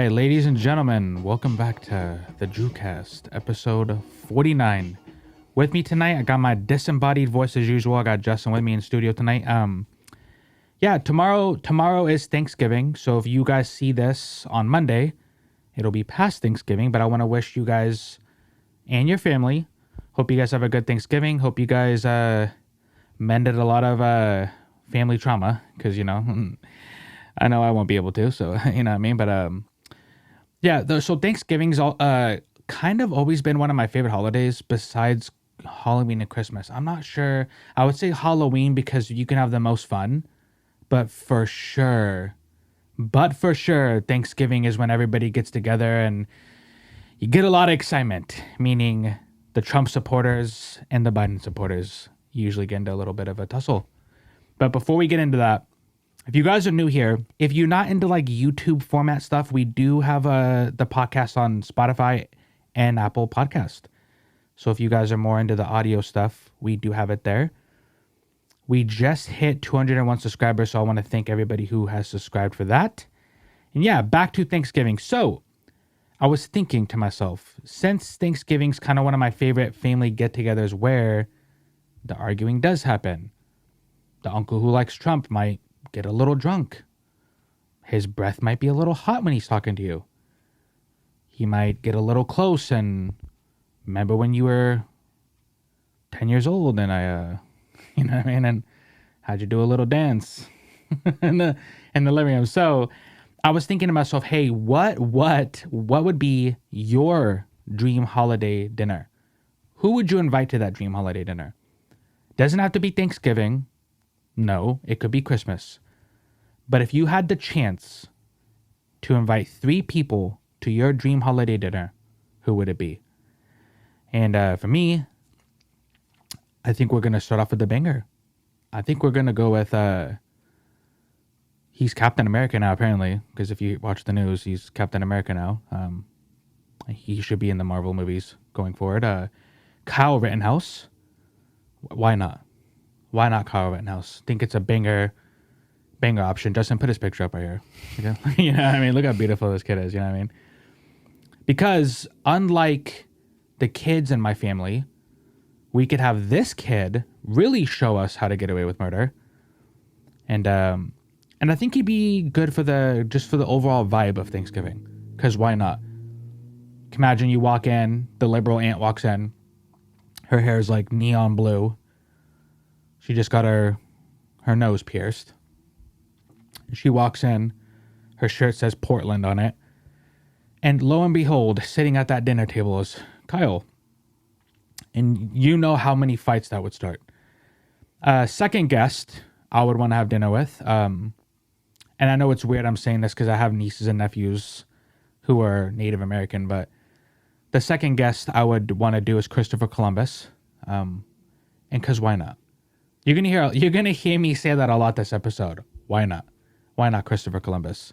right, ladies and gentlemen, welcome back to the DrewCast, episode 49. With me tonight, I got my disembodied voice as usual. I got Justin with me in studio tonight. Tomorrow is Thanksgiving, so if you guys see this on Monday, it'll be past Thanksgiving, but I want to wish you guys and your family, hope you guys have a good Thanksgiving. Hope you guys mended a lot of family trauma, because, you know, I know I won't be able to, so, you know what I mean? But, so Thanksgiving's kind of always been one of my favorite holidays besides Halloween and Christmas. I'm not sure. I would say Halloween because you can have the most fun, but for sure, Thanksgiving is when everybody gets together and you get a lot of excitement, meaning the Trump supporters and the Biden supporters usually get into a little bit of a tussle. But before we get into that, if you guys are new here, if you're not into like YouTube format stuff, we do have the podcast on Spotify and Apple Podcast. So if you guys are more into the audio stuff, we do have it there. We just hit 201 subscribers, so I want to thank everybody who has subscribed for that. And yeah, back to Thanksgiving. So I was thinking to myself, since Thanksgiving's kind of one of my favorite family get-togethers where the arguing does happen, the uncle who likes Trump might get a little drunk. His breath might be a little hot when he's talking to you. He might get a little close and remember when you were 10 years old and I, you know what I mean? And how'd you do a little dance in the living room? So I was thinking to myself, hey, what would be your dream holiday dinner? Who would you invite to that dream holiday dinner? Doesn't have to be Thanksgiving. No, it could be Christmas. But if you had the chance to invite 3 people to your dream holiday dinner, who would it be? And for me, I think we're going to start off with the banger. I think we're going to go with, he's Captain America now, apparently, because if you watch the news, he's Captain America now. He should be in the Marvel movies going forward. Kyle Rittenhouse. Why not? Why not Kyle Rittenhouse? Think it's a banger option. Justin, put his picture up right here. You know what I mean? Look how beautiful this kid is. You know what I mean? Because unlike the kids in my family, we could have this kid really show us how to get away with murder. And I think he'd be good for the overall vibe of Thanksgiving. Because why not? Imagine you walk in, the liberal aunt walks in. Her hair is like neon blue. She just got her nose pierced. She walks in. Her shirt says Portland on it. And lo and behold, sitting at that dinner table is Kyle. And you know how many fights that would start. Second guest I would want to have dinner with. And I know it's weird I'm saying this because I have nieces and nephews who are Native American. But the second guest I would want to do is Christopher Columbus. And because why not? You're gonna hear me say that a lot this episode. Why not? Why not Christopher Columbus?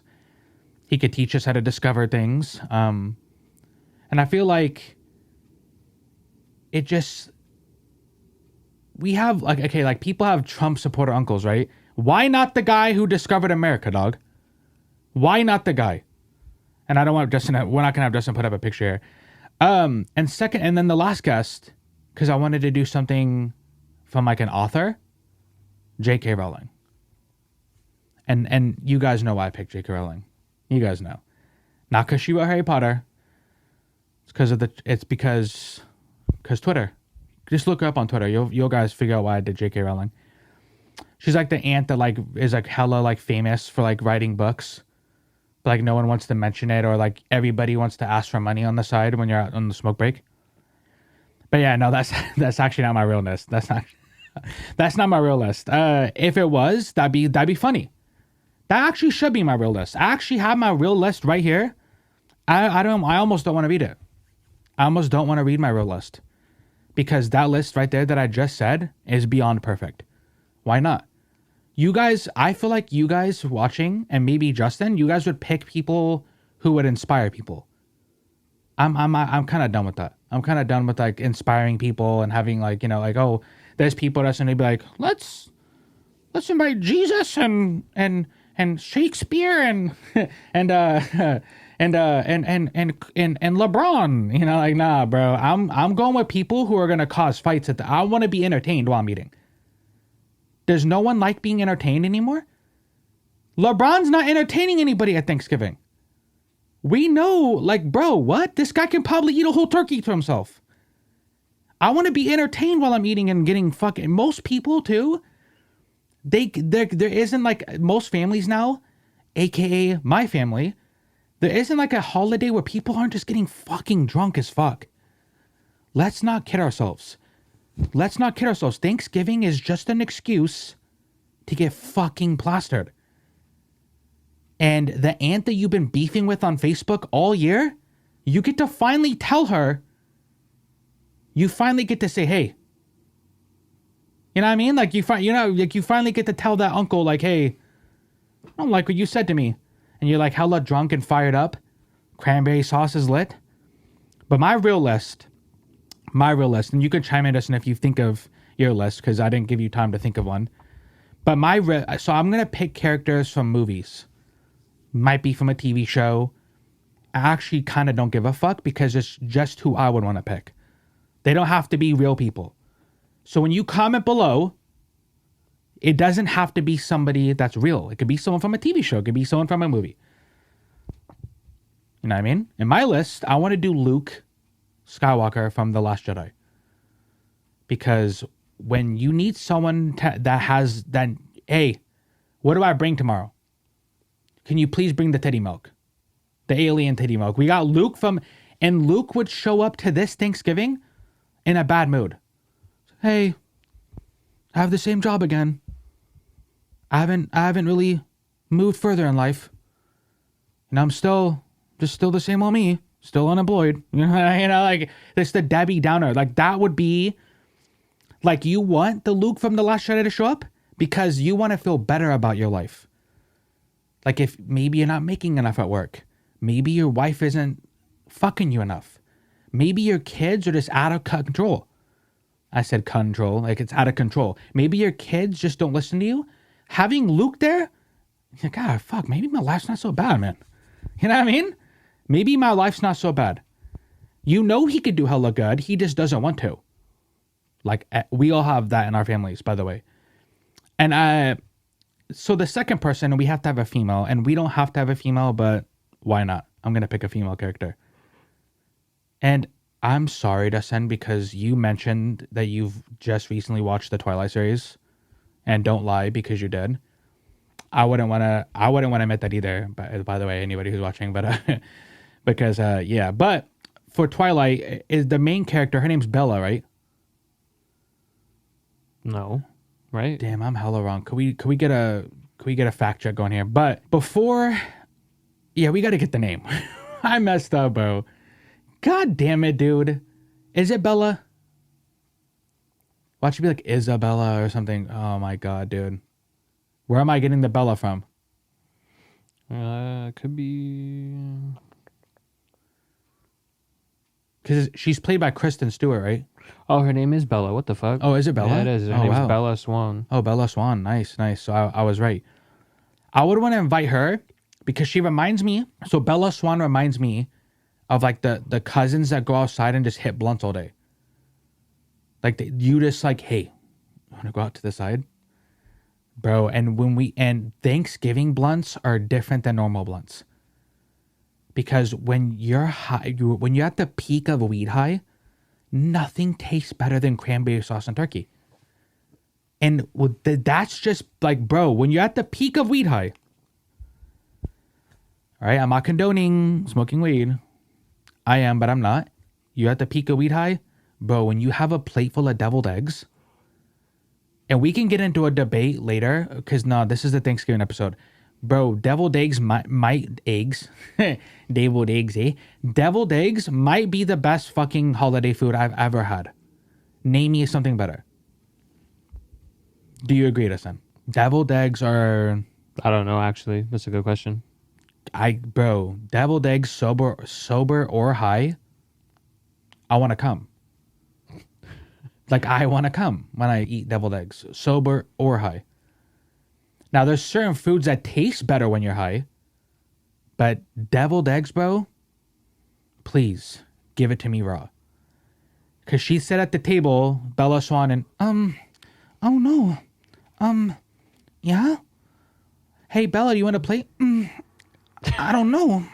He could teach us how to discover things. And I feel like we have like people have Trump supporter uncles, right? Why not the guy who discovered America, dog? Why not the guy? And I don't want Justin. We're not gonna have Justin put up a picture here. And then the last guest, because I wanted to do something from like an author, J.K. Rowling. And you guys know why I picked J.K. Rowling. You guys know, not because she wrote Harry Potter. It's because Twitter. Just look her up on Twitter. You'll guys figure out why I did J.K. Rowling. She's like the aunt that like is like hella like famous for like writing books, but like no one wants to mention it, or like everybody wants to ask for money on the side when you're out on the smoke break. But yeah, no, that's actually not my real list. That's not my real list. If it was, that'd be funny. That actually should be my real list. I actually have my real list right here. I almost don't want to read it. I almost don't want to read my real list. Because that list right there that I just said is beyond perfect. Why not? You guys, I feel like you guys watching, and maybe Justin, you guys would pick people who would inspire people. I'm kind of done with that. I'm kind of done with like inspiring people and having like, you know, like, oh, there's people that's going to be like, let's invite Jesus and Shakespeare and and LeBron. You know, like, nah, bro. I'm going with people who are gonna cause fights. I want to be entertained while I'm eating. Does no one like being entertained anymore? LeBron's not entertaining anybody at Thanksgiving. We know, like, bro, what? This guy can probably eat a whole turkey to himself. I want to be entertained while I'm eating and getting fucking... Most people, too, there isn't, like, most families now, a.k.a. my family, there isn't, like, a holiday where people aren't just getting fucking drunk as fuck. Let's not kid ourselves. Thanksgiving is just an excuse to get fucking plastered. And the aunt that you've been beefing with on Facebook all year, you get to finally tell her, you finally get to say, hey. You know what I mean? Like, you finally get to tell that uncle, like, hey, I don't like what you said to me. And you're like hella drunk and fired up. Cranberry sauce is lit. But my real list, and you can chime in us if you think of your list, because I didn't give you time to think of one. But so I'm going to pick characters from movies. Might be from a TV show. I actually kind of don't give a fuck because it's just who I would want to pick. They don't have to be real people. So when you comment below, it doesn't have to be somebody that's real. It could be someone from a TV show. It could be someone from a movie. You know what I mean? In my list, I want to do Luke Skywalker from The Last Jedi. Because when you need someone hey, what do I bring tomorrow? Can you please bring the titty milk? The alien titty milk. We got Luke and Luke would show up to this Thanksgiving in a bad mood. Hey, I have the same job again. I haven't really moved further in life. And I'm still the same old me, still unemployed. You know, like, it's the Debbie Downer. Like, that would be, like, you want the Luke from The Last Jedi to show up because you want to feel better about your life. Like, if maybe you're not making enough at work. Maybe your wife isn't fucking you enough. Maybe your kids are just out of control. I said control, like it's out of control. Maybe your kids just don't listen to you. Having Luke there, you're like, God, fuck, maybe my life's not so bad, man. You know what I mean? Maybe my life's not so bad. You know he could do hella good. He just doesn't want to. Like, we all have that in our families, by the way. And so the second person, we have to have a female. And we don't have to have a female, but why not? I'm going to pick a female character. And I'm sorry, Dustin, because you mentioned that you've just recently watched the Twilight series. And don't lie, because you did. I wouldn't want to admit that either, by the way, anybody who's watching. But because, yeah. But for Twilight, is the main character, her name's Bella, right? No. Right? Damn, I'm hella wrong. Could we get a fact check going here? But before, yeah, we got to get the name. I messed up, bro. God damn it, dude. Is it Bella? Why should be like Isabella or something? Oh my god, dude. Where am I getting the Bella from? Could be. Because she's played by Kristen Stewart, right? Oh, her name is Bella. What the fuck? Oh, is it Bella? Yeah, it is. Her name's Bella Swan. Oh, Bella Swan. Nice. So I was right. I would want to invite her because she reminds me. So Bella Swan reminds me of like the cousins that go outside and just hit blunts all day. Like you just like, hey, you want to go out to the side? Bro, and Thanksgiving blunts are different than normal blunts. Because when you're high, when you're at the peak of weed high, nothing tastes better than cranberry sauce and turkey. And that's just like, bro, when you're at the peak of weed high. All right, I'm not condoning smoking weed. I am, but I'm not. You're at the peak of weed high. Bro, when you have a plate full of deviled eggs, and we can get into a debate later, because no, this is the Thanksgiving episode. Bro, deviled eggs deviled eggs, eh? Deviled eggs might be the best fucking holiday food I've ever had. Name me something better. Do you agree, Dustin? Deviled eggs are... I don't know, actually. That's a good question. Bro, deviled eggs, sober or high, I want to come. Like, I want to come when I eat deviled eggs, sober or high. Now, there's certain foods that taste better when you're high, But deviled eggs, bro, please give it to me raw. Because she said at the table, Bella Swan, and, oh no. Yeah? Hey, Bella, you want to play? I don't know.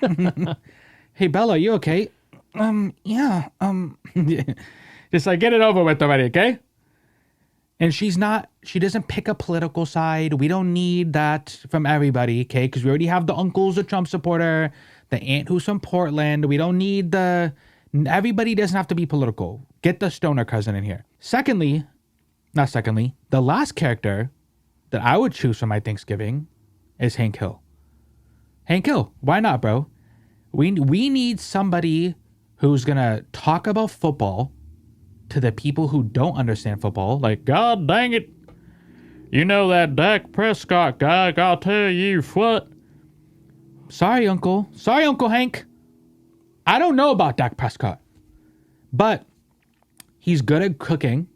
Hey, Bella, you okay? Yeah. Just like, get it over with already, okay? And she doesn't pick a political side. We don't need that from everybody, okay? Because we already have the uncle's a Trump supporter, the aunt who's from Portland. We don't need everybody doesn't have to be political. Get the stoner cousin in here. The last character that I would choose for my Thanksgiving is Hank Hill. Hank Hill, why not, bro? We need somebody who's gonna talk about football to the people who don't understand football. Like, God dang it, you know that Dak Prescott guy, I'll tell you what. Sorry, Uncle Hank. I don't know about Dak Prescott, but he's good at cooking,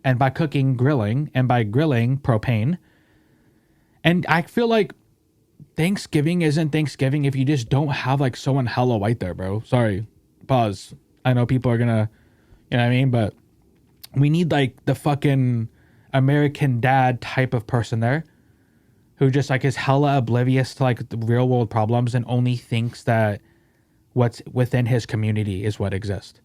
and by cooking, grilling, and by grilling, propane. And I feel like Thanksgiving isn't Thanksgiving if you just don't have like someone hella white there, bro. Sorry. Pause. I know people are gonna, you know what I mean? But we need like the fucking American dad type of person there who just like is hella oblivious to like the real world problems and only thinks that what's within his community is what exists.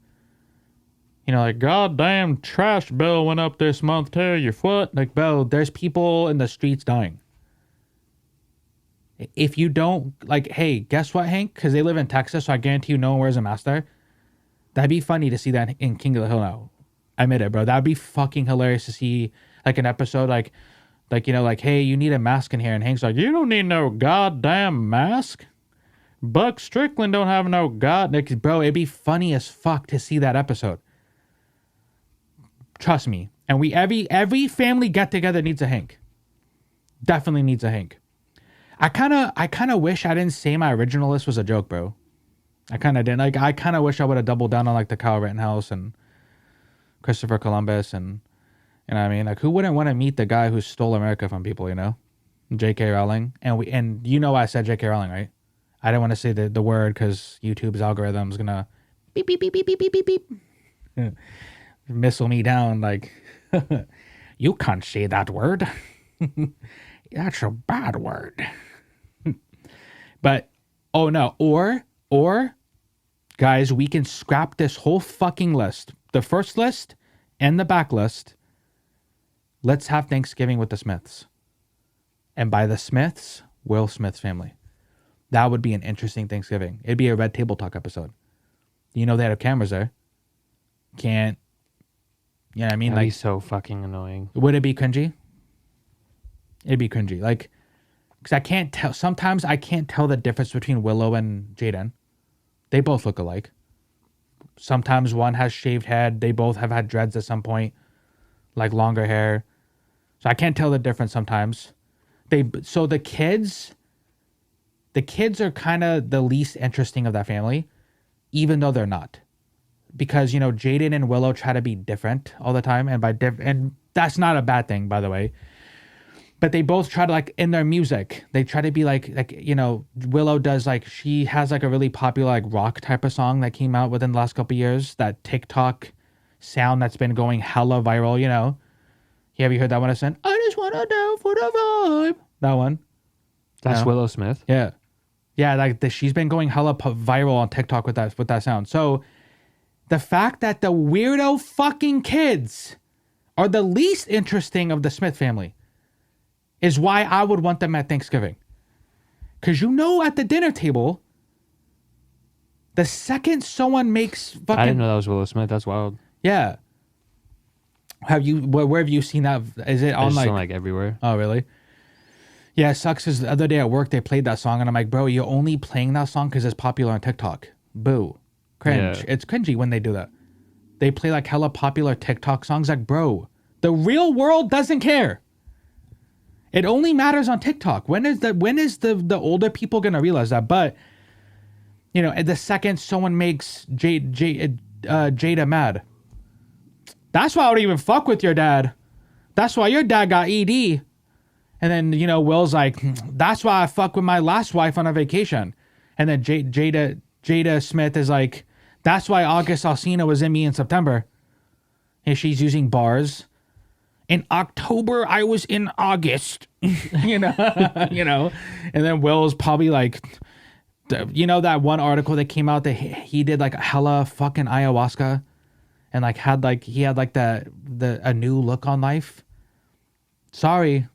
You know, like, goddamn trash bill went up this month, tell you what. Like, bro, there's people in the streets dying. If you don't, like, hey, guess what, Hank? Because they live in Texas, so I guarantee you no one wears a mask there. That'd be funny to see that in King of the Hill now. I admit it, bro. That'd be fucking hilarious to see, like, an episode, like, you know, like, hey, you need a mask in here. And Hank's like, you don't need no goddamn mask. Buck Strickland don't have no like, bro, it'd be funny as fuck to see that episode. Trust me. And every family get-together needs a Hank. Definitely needs a Hank. I kind of wish I didn't say my original list was a joke, bro. I kind of didn't. Like, I kind of wish I would have doubled down on, like, the Kyle Rittenhouse and Christopher Columbus and, you know what I mean? Like, who wouldn't want to meet the guy who stole America from people, you know? J.K. Rowling. And you know I said J.K. Rowling, right? I didn't want to say the word because YouTube's algorithm is going to beep, beep, beep, beep, beep, beep, beep, beep. Missile me down like, you can't say that word. That's a bad word. But, oh no, or, guys, we can scrap this whole fucking list. The first list and the back list. Let's have Thanksgiving with the Smiths. And by the Smiths, Will Smith's family. That would be an interesting Thanksgiving. It'd be a Red Table Talk episode. You know they have cameras there. Can't, you know what I mean? That'd like, be so fucking annoying. Would it be cringy? It'd be cringy. Like, because I can't tell. Sometimes I can't tell the difference between Willow and Jaden. They both look alike. Sometimes one has shaved head. They both have had dreads at some point, like longer hair. So I can't tell the difference sometimes. So the kids are kind of the least interesting of that family, even though they're not. Because, you know, Jaden and Willow try to be different all the time. And that's not a bad thing, by the way. But they both try to, like, in their music, they try to be like, you know, Willow does, like, she has, like, a really popular, like, rock type of song that came out within the last couple of years. That TikTok sound that's been going hella viral, you know. Have you heard that one I sent? I just want to know for the vibe. That one. That's Willow Smith? Yeah. Yeah, like, she's been going hella viral on TikTok with that sound. So, the fact that the weirdo fucking kids are the least interesting of the Smith family is why I would want them at Thanksgiving. Because, you know, at the dinner table, the second someone makes fucking... I didn't know that was Willow Smith. That's wild. Yeah. Where have you seen that? Is it on, like everywhere? Oh, really? Yeah, it sucks because the other day at work, they played that song, and I'm like, bro, you're only playing that song because it's popular on TikTok. Boo. Cringe. Yeah. It's cringy when they do that. They play, like, hella popular TikTok songs. Like, bro, the real world doesn't care. It only matters on TikTok. When is the older people gonna realize that? But, you know, the second someone makes Jada mad, that's why I would even fuck with your dad. That's why your dad got ED. And then, you know, Will's like, that's why I fuck with my last wife on a vacation. And then Jada Smith is like, that's why August Alsina was in me in September. And she's using bars. In October, I was in August. you know, you know. And then Will's probably like, you know, that one article that came out that he did like hella fucking ayahuasca, and like he had like a new look on life. Sorry,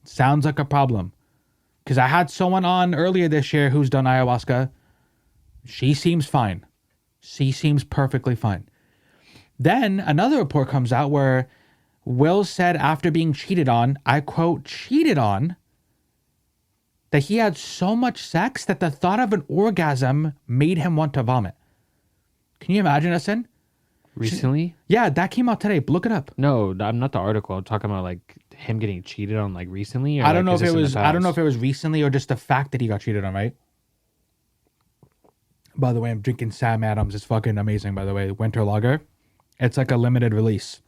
sounds like a problem. Because I had someone on earlier this year who's done ayahuasca. She seems fine. She seems perfectly fine. Then another report comes out where Will said after being cheated on, I quote, cheated on, that he had so much sex that the thought of an orgasm made him want to vomit. Can you imagine us in? Recently? Yeah, that came out today. Look it up. No, I'm not the article. I'm talking about like him getting cheated on like recently. Or, I don't know like, if it was. I don't know if it was recently or just the fact that he got cheated on. Right. By the way, I'm drinking Sam Adams. It's fucking amazing. By the way, Winter Lager. It's like a limited release.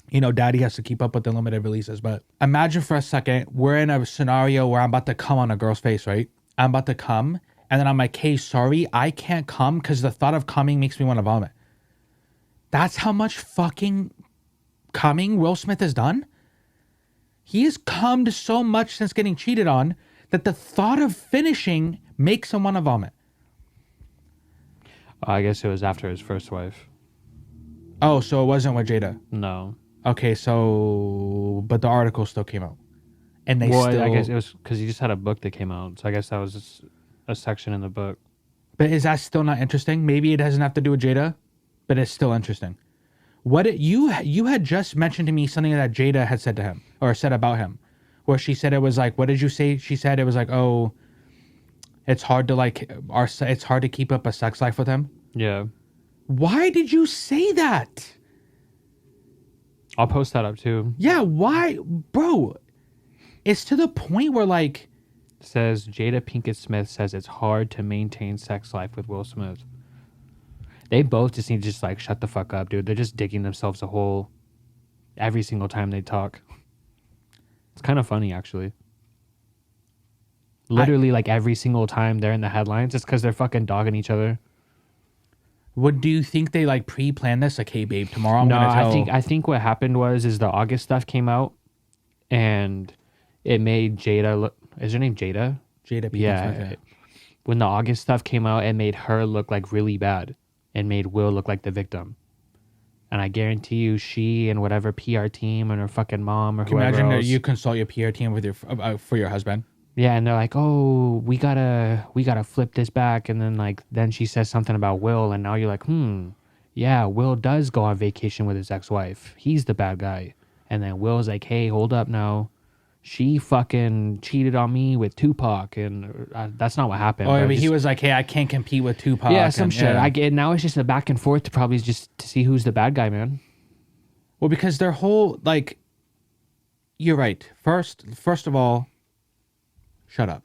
You know, Daddy has to keep up with the limited releases. But imagine for a second, we're in a scenario where I'm about to come on a girl's face. Right. I'm about to come, and then I'm like, "Hey, sorry, I can't come because the thought of coming makes me want to vomit." That's how much fucking coming Will Smith has done. He has cummed so much since getting cheated on that the thought of finishing makes him want to vomit. I guess it was after his first wife. Oh, so it wasn't with Jada. No. Okay, so but the article still came out, and they still. I guess it was because he just had a book that came out, so I guess that was just a section in the book. But is that still not interesting? Maybe it doesn't have to do with Jada, but it's still interesting. You had just mentioned to me something that Jada had said to him or said about him, where she said it was like, what did you say? She said it was like, oh, it's hard to keep up a sex life with him. Yeah. Why did you say that? I'll post that up too. Yeah, why, bro? It's to the point where like, It says Jada Pinkett Smith says it's hard to maintain sex life with Will Smith. They both just need to just like shut the fuck up, dude. They're just digging themselves a hole every single time they talk. It's kind of funny, actually. Literally, like every single time they're in the headlines, it's because they're fucking dogging each other. do you think they like pre-planned this? Like, hey, babe, tomorrow I'm gonna tell. I think what happened was the August stuff came out, and it made Jada look. Is her name Jada? Jada Pinkett Yeah. Smith, When the August stuff came out, it made her look like really bad. And made Will look like the victim. And I guarantee you, she and whatever PR team and her fucking mom or Can you whoever imagine else, that you consult your PR team with your for your husband? yeah, and they're like, "Oh, we gotta flip this back." And then she says something about Will, and now you're like, yeah, Will does go on vacation with his ex-wife. He's the bad guy. And then Will's like, "Hey, hold up now. She fucking cheated on me with Tupac," and that's not what happened. Oh, but I mean, he was like, hey, I can't compete with Tupac. yeah, some shit. Yeah. I get now. It's just a back and forth to probably just to see who's the bad guy, man. Well, because their whole like, you're right. First of all, shut up.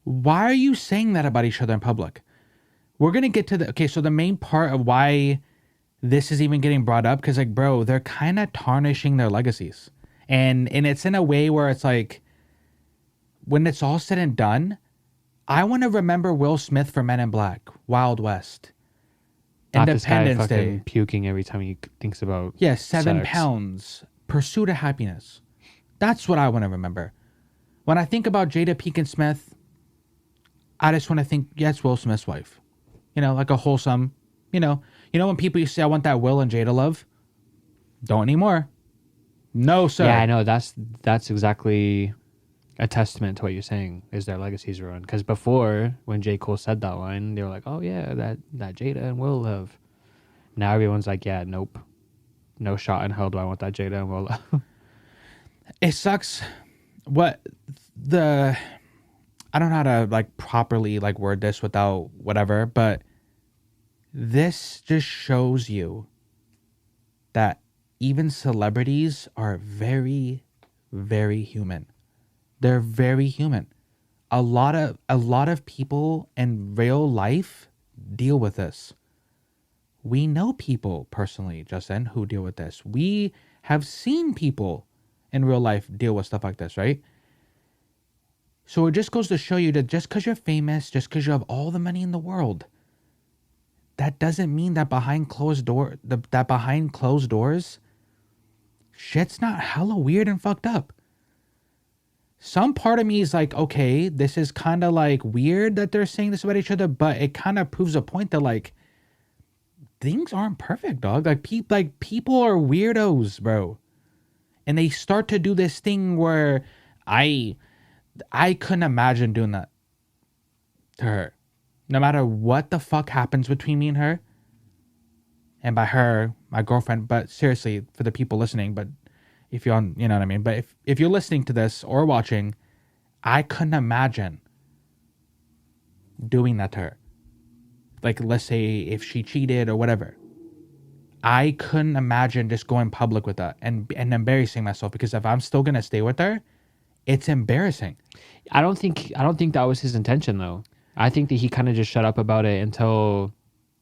Why are you saying that about each other in public? We're gonna get to so the main part of why this is even getting brought up, because like, bro, they're kind of tarnishing their legacies, and it's in a way where it's like, when it's all said and done, I want to remember Will Smith for Men in Black, Wild West, Not this guy Independence fucking Day. puking every time he thinks about 7 sex. pounds, Pursuit of Happiness. That's what I want to remember. When I think about Jada Pinkett Smith, I just want to think, yes, Will Smith's wife. You know, like a wholesome, you know when people used to say, I want that Will and Jada love? Don't anymore. No, sir. Yeah, I know. That's exactly a testament to what you're saying, is their legacies ruined. Because before, when J. Cole said that line, they were like, oh yeah, that Jada and Will love. Now everyone's like, yeah, nope. No shot in hell do I want that Jada and Will love. It sucks. I don't know how to like properly like word this without whatever, but this just shows you that even celebrities are very, very human. They're very human. A lot of people in real life deal with this. We know people personally, Justin, who deal with this. We have seen people in real life deal with stuff like this, right? So it just goes to show you that just because you're famous, just because you have all the money in the world, that doesn't mean that behind closed doors, shit's not hella weird and fucked up. Some part of me is like, okay, this is kind of like weird that they're saying this about each other, but it kind of proves a point that like things aren't perfect, dog. Like people are weirdos, bro. And they start to do this thing where I couldn't imagine doing that to her. No matter what the fuck happens between me and her, and by her, my girlfriend, but seriously, for the people listening, but if you're on, you know what I mean? But if you're listening to this or watching, I couldn't imagine doing that to her. Like, let's say if she cheated or whatever. I couldn't imagine just going public with that and embarrassing myself, because if I'm still going to stay with her, it's embarrassing. I don't think that was his intention, though. I think that he kind of just shut up about it until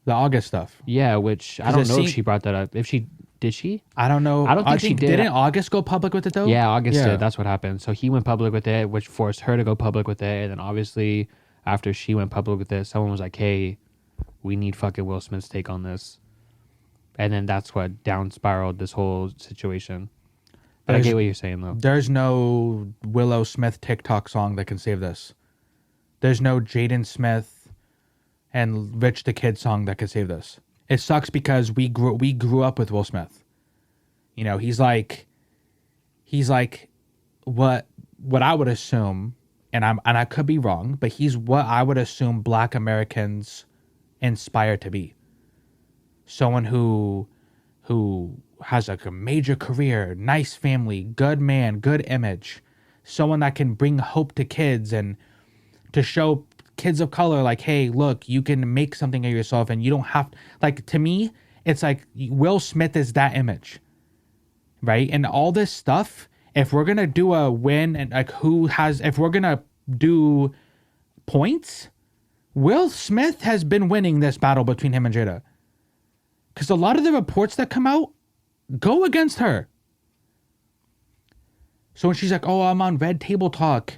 the August stuff. Yeah, which I don't know if she brought that up. If she did, she? I don't know. I don't think she did. Didn't August go public with it though? Yeah, August did. That's what happened. So he went public with it, which forced her to go public with it. And then obviously, after she went public with it, someone was like, "Hey, we need fucking Will Smith's take on this." And then that's what down spiraled this whole situation. But I get what you're saying, though. There's no Willow Smith TikTok song that can save this. There's no Jaden Smith and Rich the Kid song that could save this. It sucks because we grew up with Will Smith. You know, he's like what I would assume, and I could be wrong, but he's what I would assume Black Americans inspire to be. Someone who has like a major career, nice family, good man, good image, someone that can bring hope to kids and to show kids of color, like, hey, look, you can make something of yourself and you don't have, like, to me, it's like Will Smith is that image, right? And all this stuff, if we're going to do a win and like if we're going to do points, Will Smith has been winning this battle between him and Jada. Because a lot of the reports that come out go against her. So when she's like, oh, I'm on Red Table Talk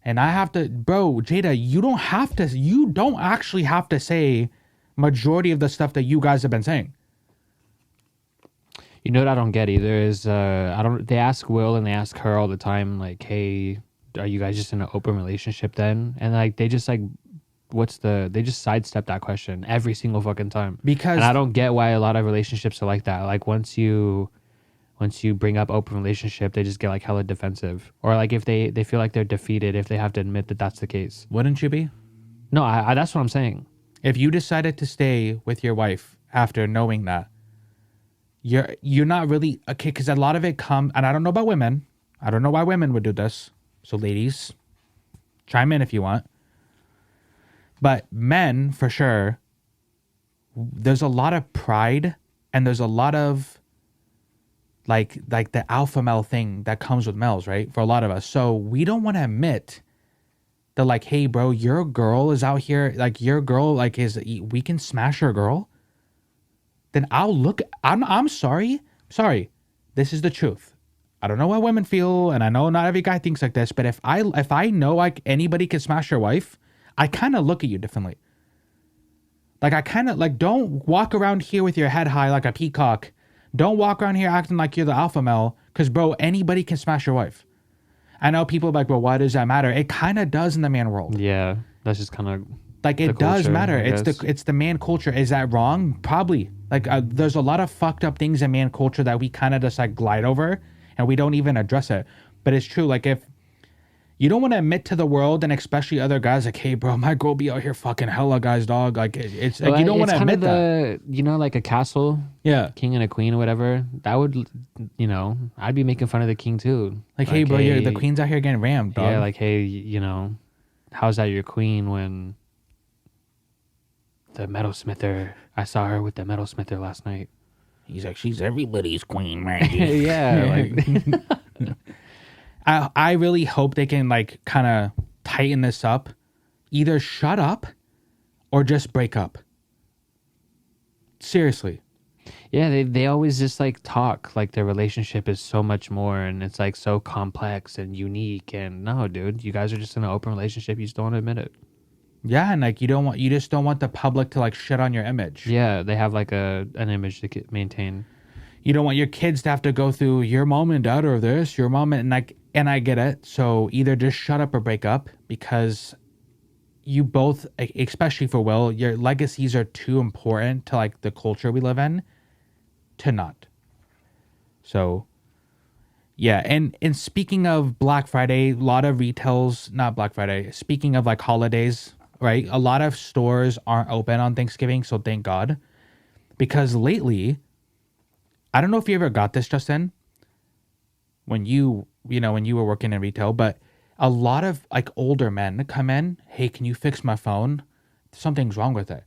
and I have to, bro, Jada, you don't actually have to say majority of the stuff that you guys have been saying. You know what I don't get either is, they ask Will and they ask her all the time, like, hey, are you guys just in an open relationship then? And like, they just like, they just sidestep that question every single fucking time. Because, and I don't get why a lot of relationships are like that. Like once you bring up open relationship, they just get like hella defensive. Or like if they feel like they're defeated if they have to admit that that's the case. Wouldn't you be? No, I that's what I'm saying. If you decided to stay with your wife after knowing that, you're not really okay, because a lot of it comes, and I don't know about women. I don't know why women would do this. So ladies, chime in if you want. But men, for sure, there's a lot of pride and there's a lot of like the alpha male thing that comes with males, right? For a lot of us. So we don't want to admit that, like, hey, bro, your girl is out here, like your girl, like we can smash your girl. Then I'm sorry. This is the truth. I don't know how women feel, and I know not every guy thinks like this, but if I know like anybody can smash your wife, I kind of look at you differently. Like, I kind of, like, don't walk around here with your head high like a peacock. Don't walk around here acting like you're the alpha male, because, bro, anybody can smash your wife. I know people are like, well, why does that matter? It kind of does in the man world. Yeah, that's just kind of like, it does matter. It's the man culture. Is that wrong? Probably. Like, there's a lot of fucked up things in man culture that we kind of just, like, glide over, and we don't even address it. But it's true. Like, if you don't want to admit to the world, and especially other guys, like, hey, bro, my girl be out here fucking hella guys, dog. Like, it's like, you don't want to admit that. You know, like a castle, yeah, king and a queen or whatever. That would, you know, I'd be making fun of the king too. Like, hey, bro, the queen's out here getting rammed, dog. Yeah, like, hey, you know, how's that your queen when the metalsmither? I saw her with the metalsmither last night. He's like, she's everybody's queen, man. Yeah, like. I really hope they can, like, kind of tighten this up. Either shut up or just break up. Seriously. Yeah, they always just like talk like their relationship is so much more and it's like so complex and unique. And no, dude, you guys are just in an open relationship. You just don't admit it. Yeah, and like you just don't want the public to like shit on your image. Yeah, they have like an image to maintain. You don't want your kids to have to go through your mom and dad or this, your mom and I get it. So either just shut up or break up because you both, especially for Will, your legacies are too important to like the culture we live in to not. So yeah, and speaking of Black Friday, a lot of retails, not Black Friday, speaking of like holidays, right? A lot of stores aren't open on Thanksgiving, so thank God. Because lately, I don't know if you ever got this, Justin, when when you were working in retail, but a lot of like older men come in, hey, can you fix my phone? Something's wrong with it.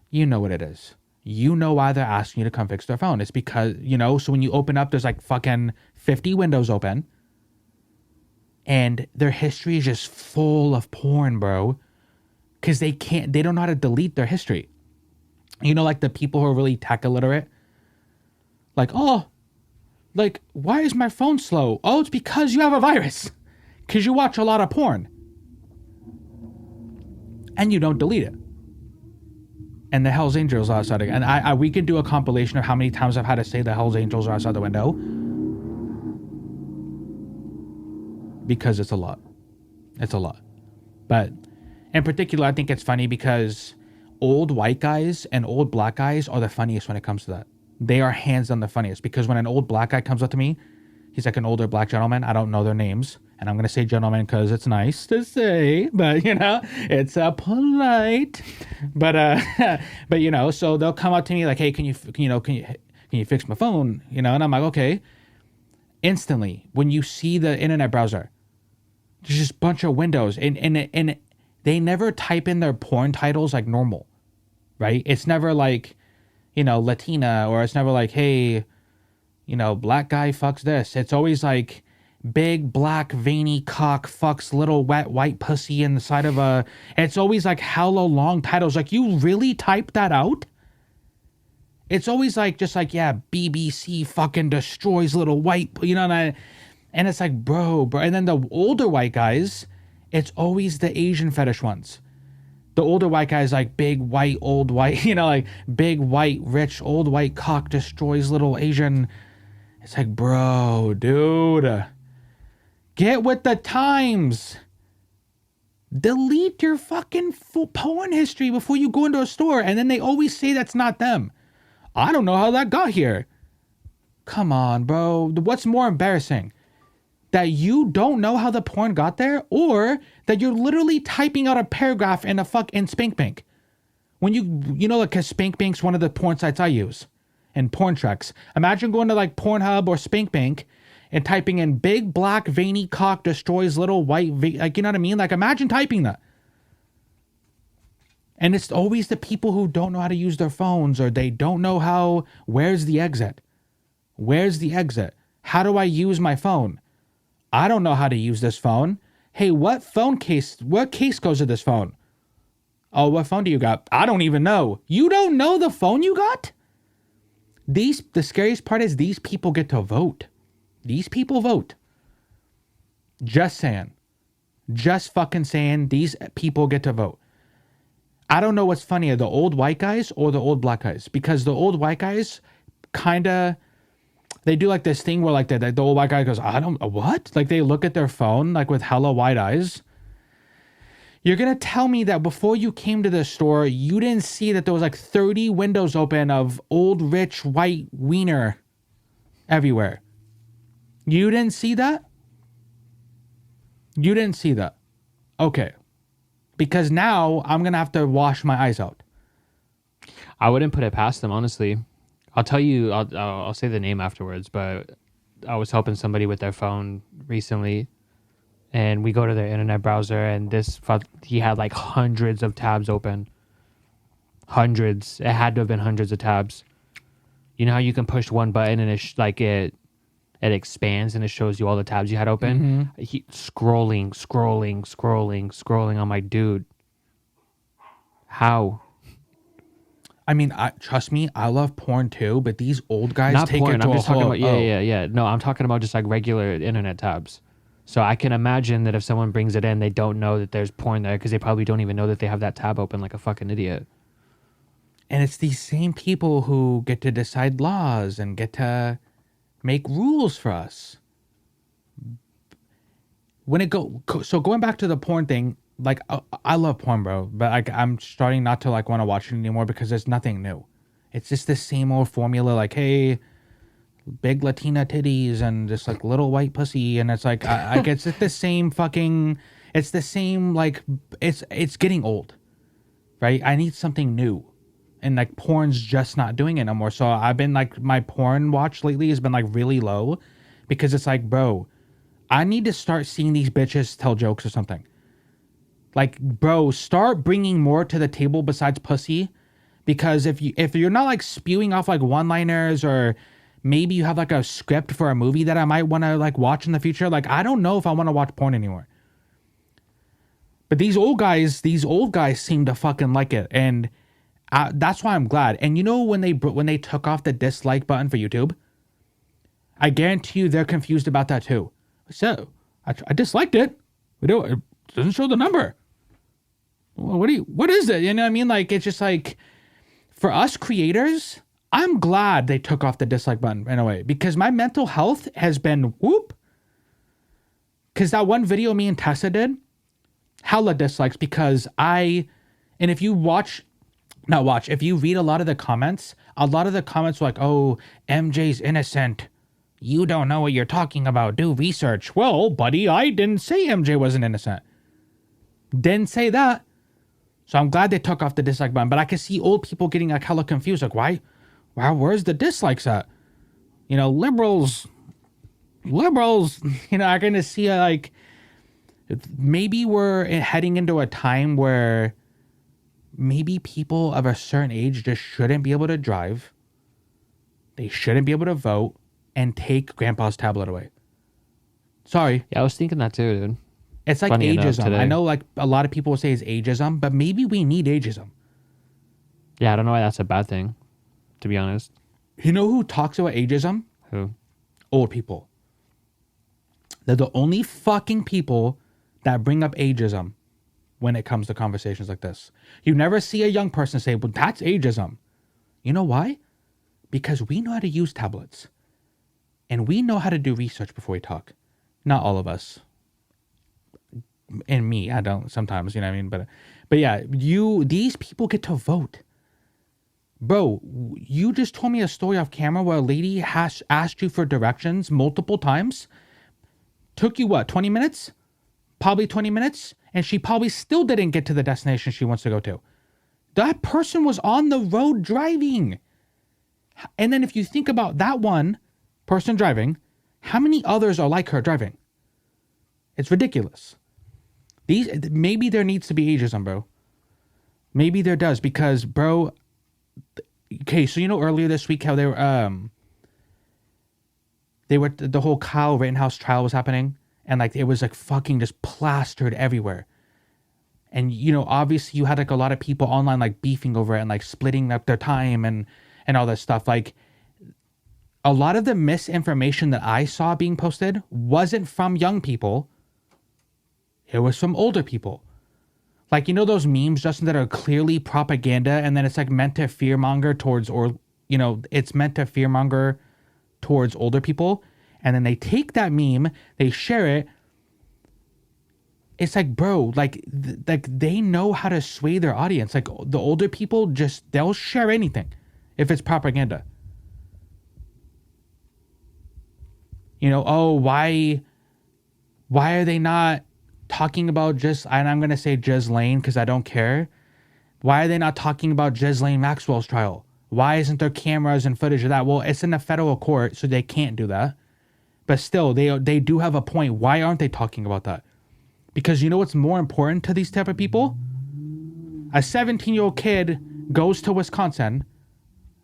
You know what it is. You know why they're asking you to come fix their phone. It's because, so when you open up, there's like fucking 50 windows open and their history is just full of porn, bro. Cause they don't know how to delete their history. Like the people who are really tech illiterate, like, oh, like, why is my phone slow? Oh, it's because you have a virus. Because you watch a lot of porn. And you don't delete it. And the Hells Angels are outside again. And we could do a compilation of how many times I've had to say the Hells Angels are outside the window. Because it's a lot. It's a lot. But in particular, I think it's funny because old white guys and old black guys are the funniest when it comes to that. They are hands down the funniest because when an old black guy comes up to me, he's like an older black gentleman. I don't know their names. And I'm going to say gentleman because it's nice to say, but it's polite. But, so they'll come up to me like, hey, can you fix my phone? And I'm like, okay. Instantly, when you see the internet browser, there's just a bunch of windows and they never type in their porn titles like normal, right? It's never like, Latina, or it's never like, hey, black guy fucks this. It's always like big black veiny cock fucks little wet white pussy in the side of a. It's always like hella long titles. Like, you really typed that out? It's always like just like, yeah, BBC fucking destroys little white, and it's like, bro. And then the older white guys, it's always the Asian fetish ones. The older white guys like big white old white, like big white rich old white cock destroys little Asian. It's like, bro, dude, get with the times. Delete your fucking porn history before you go into a store. And then they always say that's not them. I don't know how that got here. Come on, bro. What's more embarrassing? That you don't know how the porn got there, or that you're literally typing out a paragraph in Spank Bank. When like, cause Spank Bank's one of the porn sites I use, and porn tracks. Imagine going to like Pornhub or Spank Bank and typing in big black veiny cock destroys little white, like, you know what I mean? Like, imagine typing that. And it's always the people who don't know how to use their phones, or they don't know where's the exit? Where's the exit? How do I use my phone? I don't know how to use this phone. Hey, what case goes to this phone? Oh, what phone do you got? I don't even know. You don't know the phone you got? The scariest part is these people get to vote. These people vote. Just saying. Just fucking saying, these people get to vote. I don't know what's funnier, the old white guys or the old black guys. Because the old white guys kind of, they do like this thing where like the old white guy goes, I don't, what? Like they look at their phone like with hella wide eyes. You're going to tell me that before you came to the store, you didn't see that there was like 30 windows open of old rich white wiener everywhere. You didn't see that? You didn't see that. Okay. Because now I'm going to have to wash my eyes out. I wouldn't put it past them, honestly. I'll tell you, I'll say the name afterwards, but I was helping somebody with their phone recently, and we go to their internet browser, and he had like hundreds of tabs open. Hundreds. It had to have been hundreds of tabs. You know how you can push one button and it expands and it shows you all the tabs you had open? Mm-hmm. Scrolling. I'm like, dude, how? I mean, trust me, I love porn too, but these old guys Not take porn. it to I'm a just talking whole. about yeah. No, I'm talking about just like regular internet tabs. So I can imagine that if someone brings it in, they don't know that there's porn there because they probably don't even know that they have that tab open like a fucking idiot. And it's these same people who get to decide laws and get to make rules for us. So going back to the porn thing, like I love porn, bro, but like I'm starting not to like want to watch it anymore because there's nothing new. It's just the same old formula, like, hey, big Latina titties and just like little white pussy, and it's like I it's the same fucking. It's the same like it's getting old, right? I need something new, and like porn's just not doing it no more. So I've been like my porn watch lately has been like really low, because it's like, bro, I need to start seeing these bitches tell jokes or something. Like, bro, start bringing more to the table besides pussy, because if you're not like spewing off like one-liners, or maybe you have like a script for a movie that I might want to like watch in the future, like I don't know if I want to watch porn anymore. But these old guys seem to fucking like it, and that's why I'm glad. And you know when they took off the dislike button for YouTube, I guarantee you they're confused about that too. So I disliked it. It doesn't show the number. Well, what is it? You know what I mean? Like, it's just like, for us creators, I'm glad they took off the dislike button in a way, because my mental health has been whoop. Because that one video me and Tessa did, hella dislikes, because if you if you read a lot of the comments were like, oh, MJ's innocent. You don't know what you're talking about. Do research. Well, buddy, I didn't say MJ wasn't innocent. Didn't say that. So I'm glad they took off the dislike button. But I can see old people getting like hella confused. Like, why? Wow, where's the dislikes at? You know, liberals. You know, I can see like, maybe we're heading into a time where maybe people of a certain age just shouldn't be able to drive. They shouldn't be able to vote and take grandpa's tablet away. Sorry. Yeah, I was thinking that too, dude. It's like Funny enough, ageism. today. I know like a lot of people say it's ageism, but maybe we need ageism. Yeah, I don't know why that's a bad thing, to be honest. You know who talks about ageism? Who? Old people. They're the only fucking people that bring up ageism when it comes to conversations like this. You never see a young person say, well, that's ageism. You know why? Because we know how to use tablets. And we know how to do research before we talk. Not all of us. And me, I don't sometimes, you know what I mean? But yeah, these people get to vote. Bro, you just told me a story off camera where a lady has asked you for directions multiple times. Took you what, 20 minutes? Probably 20 minutes. And she probably still didn't get to the destination she wants to go to. That person was on the road driving. And then if you think about that one person driving, how many others are like her driving? It's ridiculous. Maybe there needs to be ageism, bro. Maybe there does, because, bro. Okay, so you know earlier this week how they were the whole Kyle Rittenhouse trial was happening, and like it was like fucking just plastered everywhere. And you know, obviously you had like a lot of people online like beefing over it and like splitting up their time and all this stuff. Like, a lot of the misinformation that I saw being posted wasn't from young people. It was from older people. Like, you know those memes, Justin, that are clearly propaganda, and then it's like meant to fearmonger towards, or, you know, it's meant to fearmonger towards older people. And then they take that meme, they share it. It's like, bro, like they know how to sway their audience. Like, the older people they'll share anything if it's propaganda. You know, oh, why are they not talking about and I'm going to say Ghislaine because I don't care. Why are they not talking about Ghislaine Maxwell's trial? Why isn't there cameras and footage of that? Well, it's in a federal court, so they can't do that. But still, they do have a point. Why aren't they talking about that? Because you know what's more important to these type of people? A 17-year-old kid goes to Wisconsin.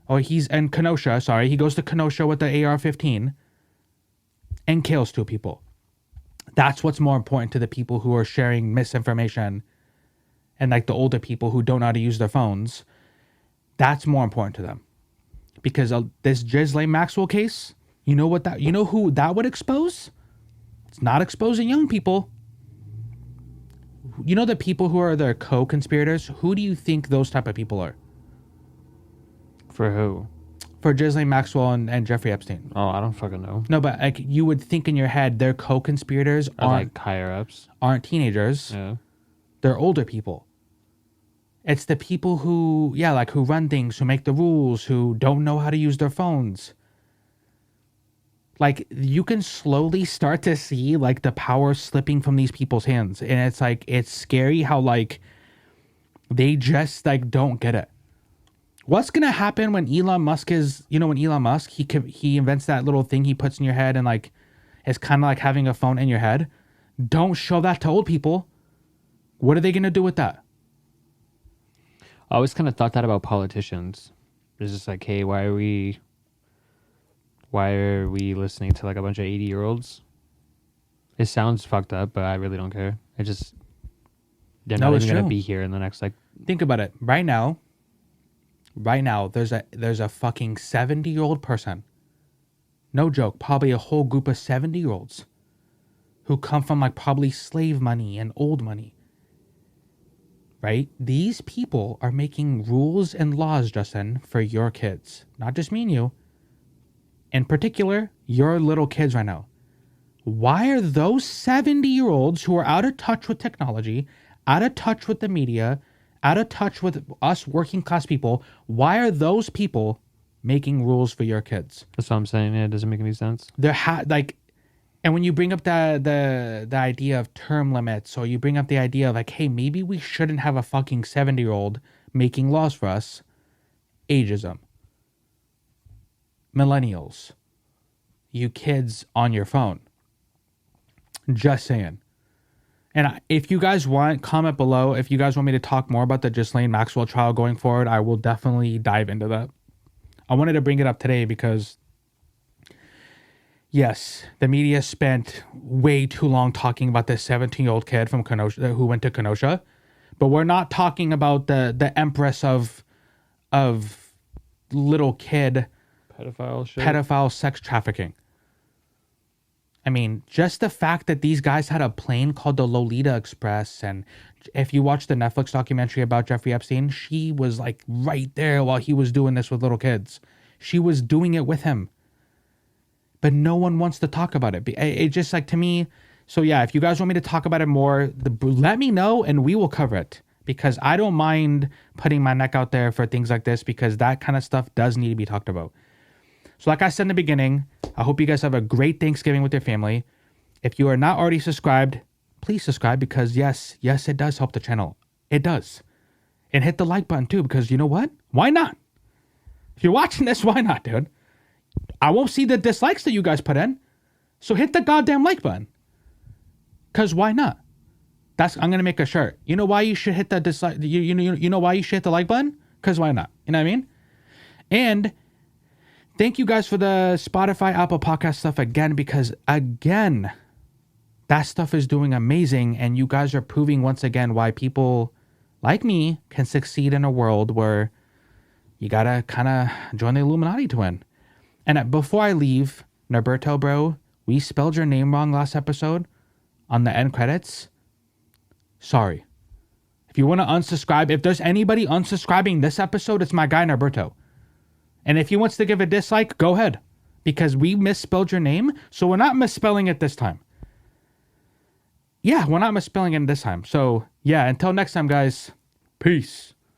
Oh, he's in Kenosha, sorry. He goes to Kenosha with the AR-15 and kills 2 people. That's what's more important to the people who are sharing misinformation, and like the older people who don't know how to use their phones. That's more important to them. Because this Ghislaine Maxwell case, you know who that would expose? It's not exposing young people. You know the people who are the co-conspirators? Who do you think those type of people are? For who? For Ghislaine Maxwell and Jeffrey Epstein. Oh, I don't fucking know. No, but like you would think in your head, their co-conspirators Like higher ups. Aren't teenagers. Yeah. They're older people. It's the people who run things, who make the rules, who don't know how to use their phones. Like, you can slowly start to see, like, the power slipping from these people's hands. And it's, like, it's scary how, like, they just, like, don't get it. What's going to happen when Elon Musk he invents that little thing he puts in your head and, like, it's kind of like having a phone in your head. Don't show that to old people. What are they going to do with that? I always kind of thought that about politicians. It's just like, hey, why are we listening to like a bunch of 80-year-olds? It sounds fucked up, but I really don't care. They're not even going to be here in the next like. Think about it. Right now, there's a fucking 70-year-old person. No joke, probably a whole group of 70-year-olds who come from like probably slave money and old money. Right? These people are making rules and laws, Justin, for your kids. Not just me and you. In particular, your little kids right now. Why are those 70-year-olds who are out of touch with technology, out of touch with the media, out of touch with us working class people, why are those people making rules for your kids? That's what I'm saying. Yeah, it doesn't make any sense. And when you bring up the idea of term limits, or you bring up the idea of like, hey, maybe we shouldn't have a fucking 70-year-old making laws for us. Ageism. Millennials. You kids on your phone. Just saying. And if you guys want, comment below. If you guys want me to talk more about the Ghislaine Maxwell trial going forward, I will definitely dive into that. I wanted to bring it up today because, yes, the media spent way too long talking about this 17-year-old kid from Kenosha who went to Kenosha, but we're not talking about the empress of little kid pedophile sex trafficking. I mean, just the fact that these guys had a plane called the Lolita Express, and if you watch the Netflix documentary about Jeffrey Epstein, she was like right there while he was doing this with little kids. She was doing it with him. But no one wants to talk about it. It just like, to me, so yeah, if you guys want me to talk about it more, let me know and we will cover it. Because I don't mind putting my neck out there for things like this, because that kind of stuff does need to be talked about. So like I said in the beginning, I hope you guys have a great Thanksgiving with your family. If you are not already subscribed, please subscribe, because yes, it does help the channel. It does. And hit the like button too, because you know what? Why not? If you're watching this, why not, dude? I won't see the dislikes that you guys put in. So hit the goddamn like button. Because why not? I'm going to make a shirt. You know why you should hit the dislike? You know why you should hit the like button? Because why not? You know what I mean? And thank you guys for the Spotify, Apple Podcast stuff again, because again, that stuff is doing amazing. And you guys are proving once again why people like me can succeed in a world where you got to kind of join the Illuminati to win. And before I leave, Norberto, bro, we spelled your name wrong last episode on the end credits. Sorry. If you want to unsubscribe, if there's anybody unsubscribing this episode, it's my guy Norberto. And if he wants to give a dislike, go ahead. Because we misspelled your name, so we're not misspelling it this time. Yeah, we're not misspelling it this time. So, yeah, until next time, guys. Peace.